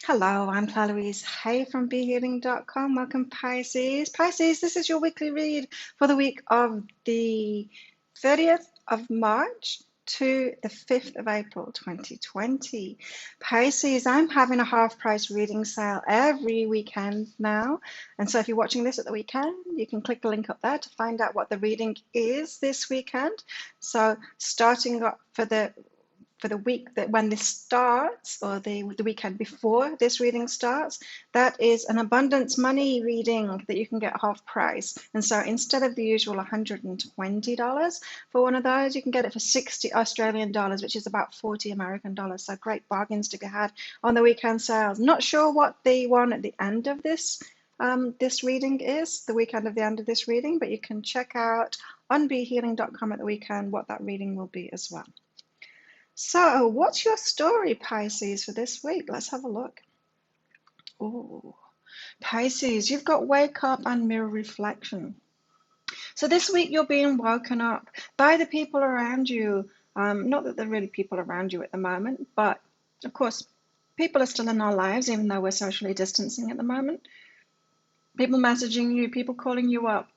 Hello, I'm Claire Louise Hay from BeHealing.com. Welcome, Pisces. Pisces, this is your weekly read for the week of the 30th of March to the 5th of April 2020. Pisces, I'm having a half price reading sale every weekend now. And so if you're watching this at the weekend, you can click the link up there to find out what the reading is this weekend. So starting up for the week that when this starts, or the weekend before this reading starts, that is an abundance money reading that you can get half price. And so instead of the usual $120 for one of those, you can get it for 60 Australian dollars, which is about 40 American dollars. So great bargains to be had on the weekend sales. Not sure what the one at the end of this reading is, the weekend of the end of this reading, but you can check out on behealing.com at the weekend what that reading will be as well. So, what's your story, Pisces, for this week? Let's have a look. Oh, Pisces, you've got wake up and mirror reflection. So this week you're being woken up by the people around you. Not that there are really people around you at the moment, but of course, people are still in our lives, even though we're socially distancing at the moment. People messaging you, people calling you up.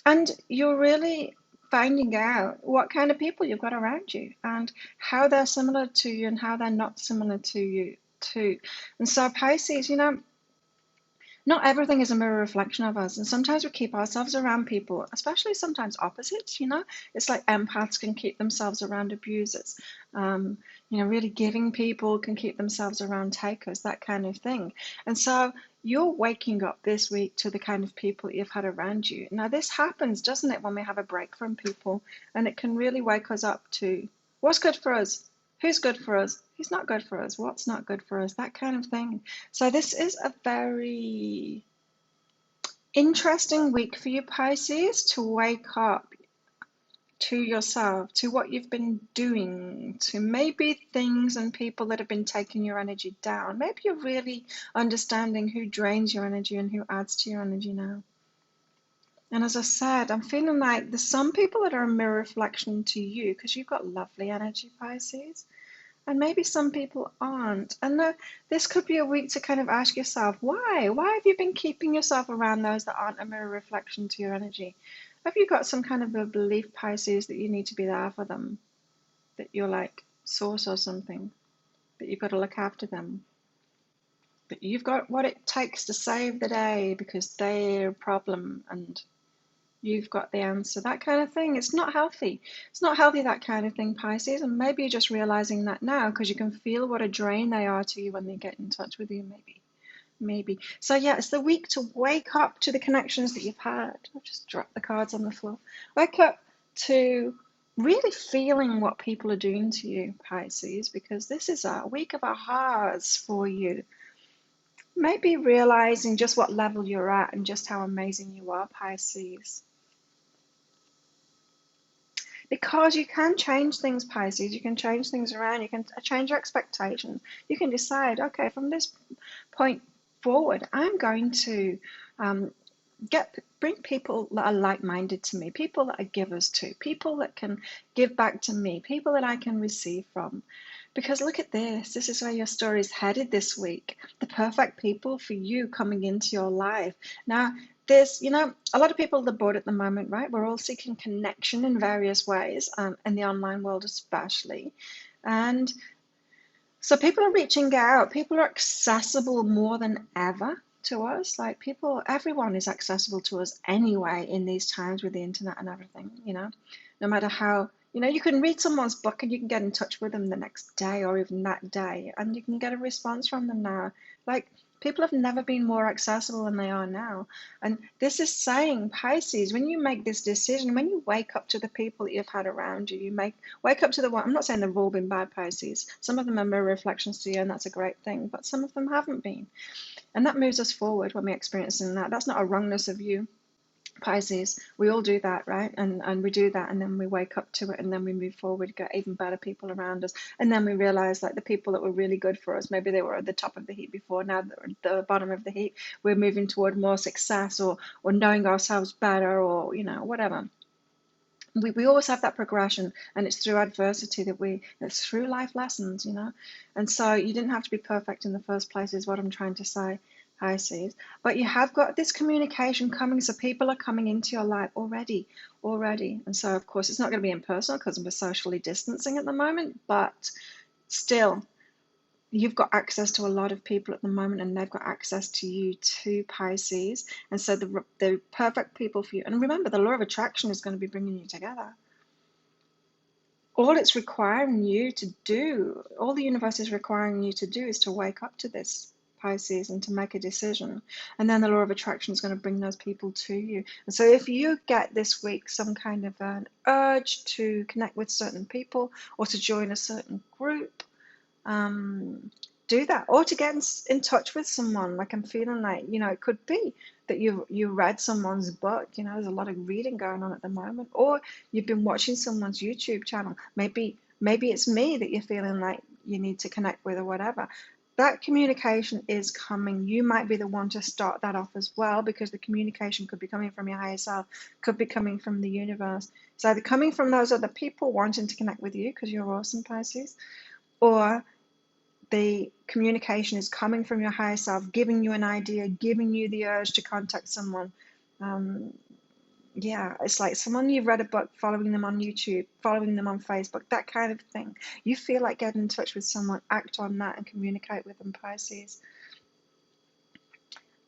And you're really finding out what kind of people you've got around you and how they're similar to you and how they're not similar to you too. And so Pisces, not everything is a mirror reflection of us. And sometimes we keep ourselves around people, especially sometimes opposites, It's like empaths can keep themselves around abusers. Really giving people can keep themselves around takers, that kind of thing. And so you're waking up this week to the kind of people you've had around you. Now, this happens, doesn't it, when we have a break from people? And it can really wake us up to what's good for us, who's good for us, who's not good for us, what's not good for us, that kind of thing. So this is a very interesting week for you, Pisces, to wake up to yourself, to what you've been doing, to maybe things and people that have been taking your energy down. Maybe you're really understanding who drains your energy and who adds to your energy now. And as I said, I'm feeling like there's some people that are a mirror reflection to you because you've got lovely energy, Pisces. And maybe some people aren't. And this could be a week to kind of ask yourself, why? Why have you been keeping yourself around those that aren't a mirror reflection to your energy? Have you got some kind of a belief, Pisces, that you need to be there for them? That you're like source or something? That you've got to look after them? That you've got what it takes to save the day because they're a problem and you've got the answer, that kind of thing. It's not healthy. It's not healthy, that kind of thing, Pisces. And maybe you're just realizing that now because you can feel what a drain they are to you when they get in touch with you, maybe. So yeah, it's the week to wake up to the connections that you've had. I'll just drop the cards on the floor. Wake up to really feeling what people are doing to you, Pisces, because this is a week of ahas for you. Maybe realizing just what level you're at and just how amazing you are, Pisces. Because you can change things, Pisces. You can change things around. You can change your expectations. You can decide, okay, from this point forward, I'm going to bring people that are like-minded to me, people that are givers to, people that can give back to me, people that I can receive from. Because look at this. This is where your story is headed this week. The perfect people for you coming into your life. Now, there's, a lot of people are bored at the moment, right? We're all seeking connection in various ways, in the online world especially. And so people are reaching out. People are accessible more than ever to us. Like everyone is accessible to us anyway in these times with the internet and everything, no matter how, you can read someone's book and you can get in touch with them the next day or even that day, and you can get a response from them now. Like, people have never been more accessible than they are now. And this is saying, Pisces, when you make this decision, when you wake up to the people that you've had around you, wake up to the one. I'm not saying they've all been bad, Pisces. Some of them are mirror reflections to you, and that's a great thing, but some of them haven't been. And that moves us forward when we're experiencing that. That's not a wrongness of you, Pisces. We all do that, right? And we do that, and then we wake up to it, and then we move forward, get even better people around us, and then we realize, like, the people that were really good for us, maybe they were at the top of the heap before, now they're at the bottom of the heap. We're moving toward more success or knowing ourselves better, or whatever. we always have that progression, and it's through adversity it's through life lessons, and so you didn't have to be perfect in the first place, is what I'm trying to say, Pisces. But you have got this communication coming, so people are coming into your life already, and so of course it's not going to be impersonal because we're socially distancing at the moment, but still, you've got access to a lot of people at the moment, and they've got access to you too, Pisces. And so the perfect people for you. And remember, the law of attraction is going to be bringing you together. All it's requiring you to do, all the universe is requiring you to do, is to wake up to this, Pisces, and to make a decision. And then the law of attraction is going to bring those people to you. And so if you get this week some kind of an urge to connect with certain people or to join a certain group, do that, or to get in touch with someone. Like, I'm feeling like, it could be that you read someone's book. There's a lot of reading going on at the moment, or you've been watching someone's YouTube channel. Maybe it's me that you're feeling like you need to connect with, or whatever. That communication is coming. You might be the one to start that off as well, because the communication could be coming from your higher self, could be coming from the universe. It's either coming from those other people wanting to connect with you because you're awesome, Pisces, or the communication is coming from your higher self, giving you an idea, giving you the urge to contact someone. It's like someone you've read a book, following them on YouTube, following them on Facebook, that kind of thing. You feel like getting in touch with someone, act on that and communicate with them, Pisces.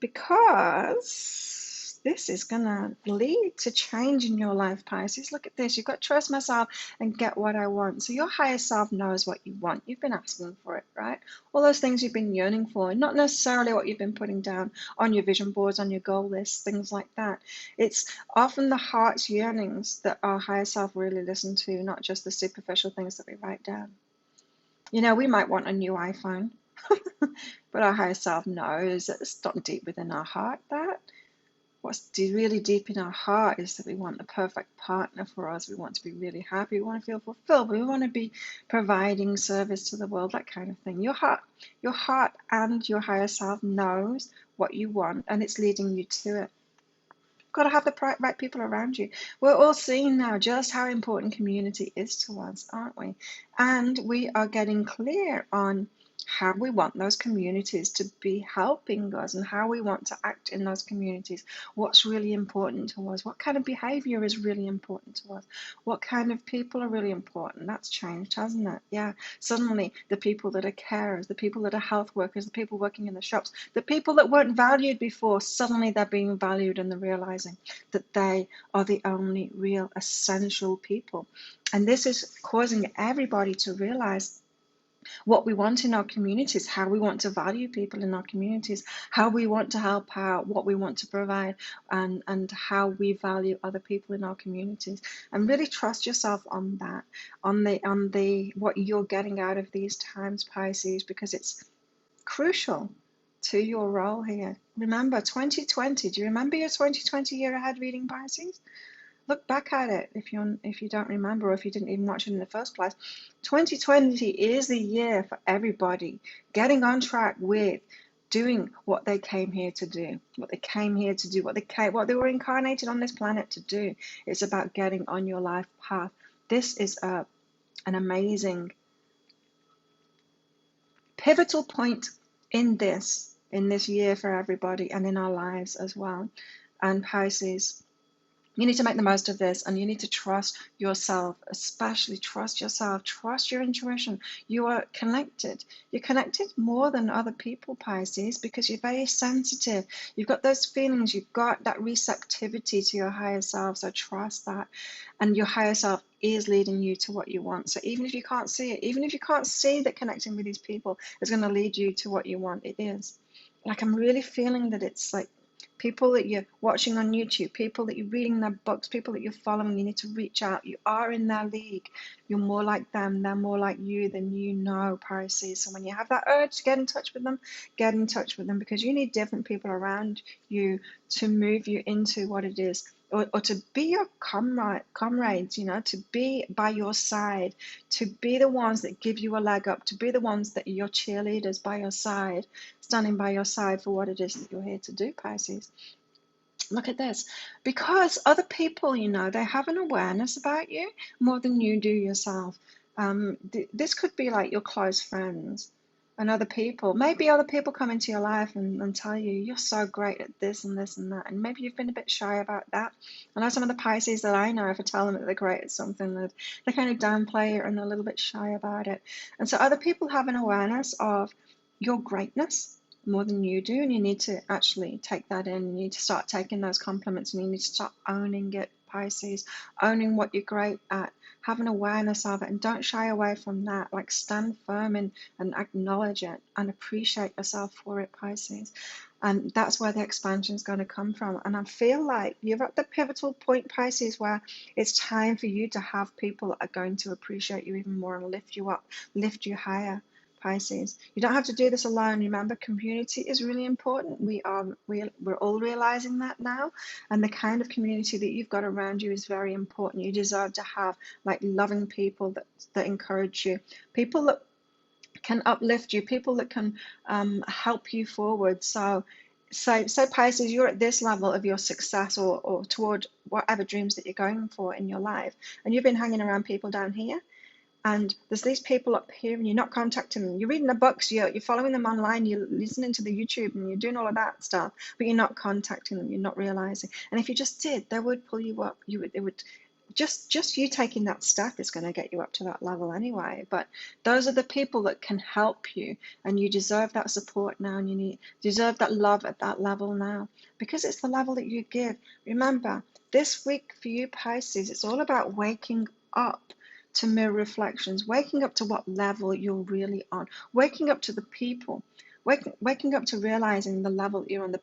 Because this is going to lead to change in your life, Pisces. Look at this. You've got trust myself and get what I want. So your higher self knows what you want. You've been asking for it, right? All those things you've been yearning for, not necessarily what you've been putting down on your vision boards, on your goal lists, things like that. It's often the heart's yearnings that our higher self really listen to, not just the superficial things that we write down. We might want a new iPhone, but our higher self knows that it's not deep within our heart that. What's really deep in our heart is that we want the perfect partner for us. We want to be really happy. We want to feel fulfilled. We want to be providing service to the world, that kind of thing. Your heart and your higher self knows what you want, and it's leading you to it. You've got to have the right people around you. We're all seeing now just how important community is to us, aren't we? And we are getting clear on how we want those communities to be helping us, and how we want to act in those communities. What's really important to us? What kind of behavior is really important to us? What kind of people are really important? That's changed, hasn't it? Yeah. Suddenly, the people that are carers, the people that are health workers, the people working in the shops, the people that weren't valued before, suddenly they're being valued, and they're realizing that they are the only real essential people. And this is causing everybody to realize what we want in our communities, how we want to value people in our communities, how we want to help out, what we want to provide, and how we value other people in our communities. And really trust yourself on that, on the what you're getting out of these times, Pisces, because it's crucial to your role here. Remember 2020. Do you remember your 2020 year ahead reading, Pisces? Look back at it if you don't remember, or if you didn't even watch it in the first place. 2020 is the year for everybody getting on track with doing what they came here to do, what they were incarnated on this planet to do. It's about getting on your life path. This is an amazing pivotal point in this year for everybody, and in our lives as well. And Pisces, you need to make the most of this, and you need to trust yourself, especially trust yourself, trust your intuition. You are connected. You're connected more than other people, Pisces, because you're very sensitive. You've got those feelings. You've got that receptivity to your higher self, so trust that. And your higher self is leading you to what you want. So even if you can't see it, even if you can't see that connecting with these people is going to lead you to what you want, it is. Like, I'm really feeling that it's like, people that you're watching on YouTube, people that you're reading their books, people that you're following, you need to reach out. You are in their league. You're more like them. They're more like you than you know, Pisces. So when you have that urge to get in touch with them, get in touch with them, because you need different people around you to move you into what it is, or to be your comrades, to be by your side, to be the ones that give you a leg up, to be the ones that are your cheerleaders by your side, standing by your side for what it is that you're here to do, Pisces. Look at this. Because other people, they have an awareness about you more than you do yourself. This could be like your close friends and other people. Maybe other people come into your life and tell you, you're so great at this and this and that. And maybe you've been a bit shy about that. I know some of the Pisces that I know, if I tell them that they're great at something, that they kind of downplay it and they're a little bit shy about it. And so other people have an awareness of your greatness more than you do, and you need to actually take that in. You need to start taking those compliments, and you need to start owning it, Pisces, owning what you're great at, have an awareness of it, and don't shy away from that. Like, stand firm and acknowledge it and appreciate yourself for it, Pisces. And that's where the expansion is going to come from. And I feel like you're at the pivotal point, Pisces, where it's time for you to have people that are going to appreciate you even more and lift you up, lift you higher, Pisces. You don't have to do this alone. Remember, community is really important. We're all realizing that now, and the kind of community that you've got around you is very important. You deserve to have like loving people that encourage you, people that can uplift you, people that can help you forward. So Pisces, you're at this level of your success or toward whatever dreams that you're going for in your life, and you've been hanging around people down here. And there's these people up here, and you're not contacting them. You're reading the books, you're following them online, you're listening to the YouTube, and you're doing all of that stuff, but you're not contacting them. You're not realizing. And if you just did, they would pull you up. It would just you taking that step is going to get you up to that level anyway. But those are the people that can help you, and you deserve that support now, and you deserve that love at that level now, because it's the level that you give. Remember, this week for you, Pisces, it's all about waking up to mirror reflections, waking up to what level you're really on, waking up to the people, waking up to realizing the level that you're on, the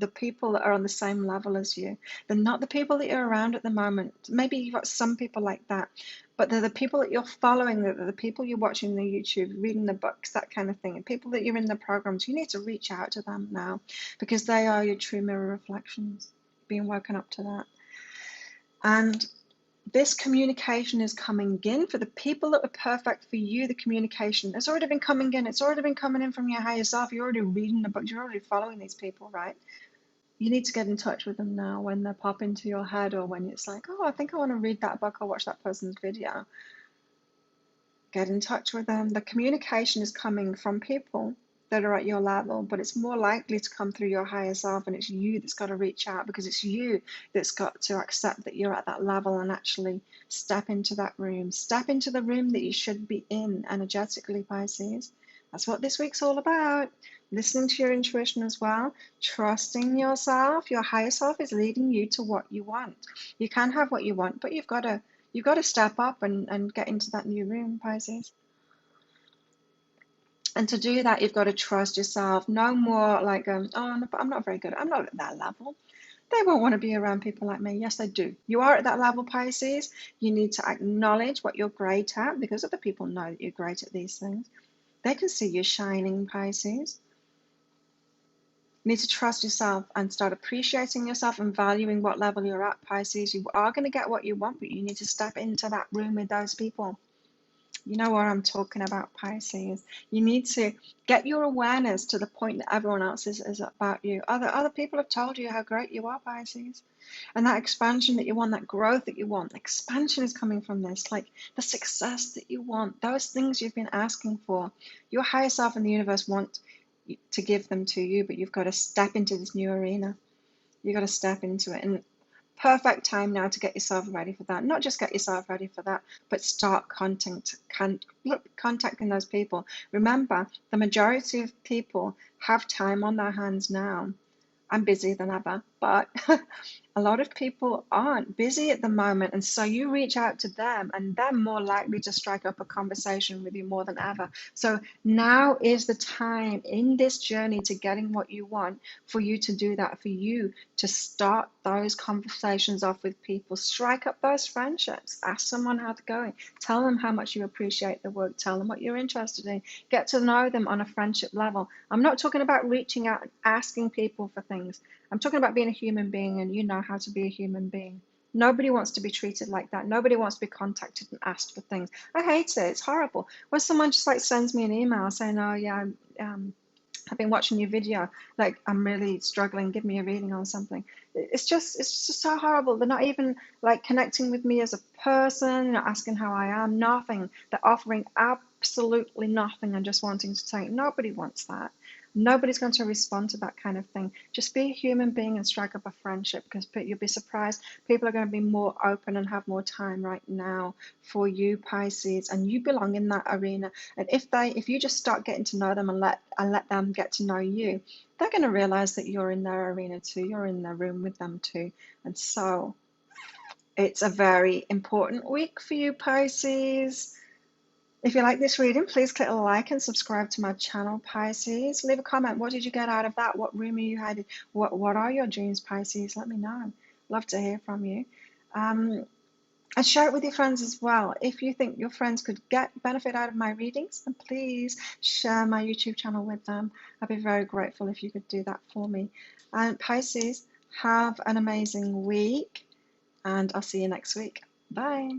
people that are on the same level as you. They're not the people that you're around at the moment. Maybe you've got some people like that, but they're the people that you're following, they're the people you're watching the YouTube, reading the books, that kind of thing, and people that you're in the programs. You need to reach out to them now, because they are your true mirror reflections, being woken up to that. And this communication is coming in for the people that are perfect for you. The communication has already been coming in. It's already been coming in from your higher self. You're already reading the books. You're already following these people, right? You need to get in touch with them now when they pop into your head, or when it's like, oh, I think I want to read that book or watch that person's video. Get in touch with them. The communication is coming from people that are at your level, but it's more likely to come through your higher self, and it's you that's got to reach out, because it's you that's got to accept that you're at that level and actually step into that room. Step into the room that you should be in energetically, Pisces. That's what this week's all about. Listening to your intuition as well, trusting yourself. Your higher self is leading you to what you want. You can have what you want, but you've got to step up and get into that new room, Pisces. And to do that, you've got to trust yourself. No more like, oh, I'm not very good. I'm not at that level. They won't want to be around people like me. Yes, they do. You are at that level, Pisces. You need to acknowledge what you're great at, because other people know that you're great at these things. They can see you shining, Pisces. You need to trust yourself and start appreciating yourself and valuing what level you're at, Pisces. You are going to get what you want, but you need to step into that room with those people. You know what I'm talking about, Pisces. You need to get your awareness to the point that everyone else is about you. Other people have told you how great you are, Pisces. And that expansion that you want, that growth that you want, expansion is coming from this, like the success that you want, those things you've been asking for. Your higher self and the universe want to give them to you, but you've got to step into this new arena. You've got to step into it. And perfect time now to get yourself ready for that. Not just get yourself ready for that, but start contacting those people. Remember, the majority of people have time on their hands now. I'm busier than ever, but a lot of people aren't busy at the moment, and so you reach out to them and they're more likely to strike up a conversation with you more than ever. So now is the time in this journey to getting what you want for you to do that, for you to start those conversations off with people, strike up those friendships, ask someone how they're going, tell them how much you appreciate the work, tell them what you're interested in, get to know them on a friendship level. I'm not talking about reaching out and asking people for things. I'm talking about being a human being, and you know how to be a human being. Nobody wants to be treated like that. Nobody wants to be contacted and asked for things. I hate it. It's horrible. When someone just like sends me an email saying, oh yeah, I've been watching your video, like I'm really struggling, give me a reading on something. It's just so horrible. They're not even like connecting with me as a person, asking how I am, nothing. They're offering absolutely nothing and just wanting to take. Nobody wants that. Nobody's going to respond to that kind of thing. Just be a human being and strike up a friendship, because you'll be surprised. People are going to be more open and have more time right now for you, Pisces, and you belong in that arena. And if you just start getting to know them and let them get to know you, they're going to realize that you're in their arena too. You're in their room with them too. And so it's a very important week for you, Pisces. If you like this reading, please click like and subscribe to my channel, Pisces. Leave a comment. What did you get out of that? What room are you hiding? What are your dreams, Pisces? Let me know. Love to hear from you. And share it with your friends as well. If you think your friends could get benefit out of my readings, then please share my YouTube channel with them. I'd be very grateful if you could do that for me. And Pisces, have an amazing week, and I'll see you next week. Bye.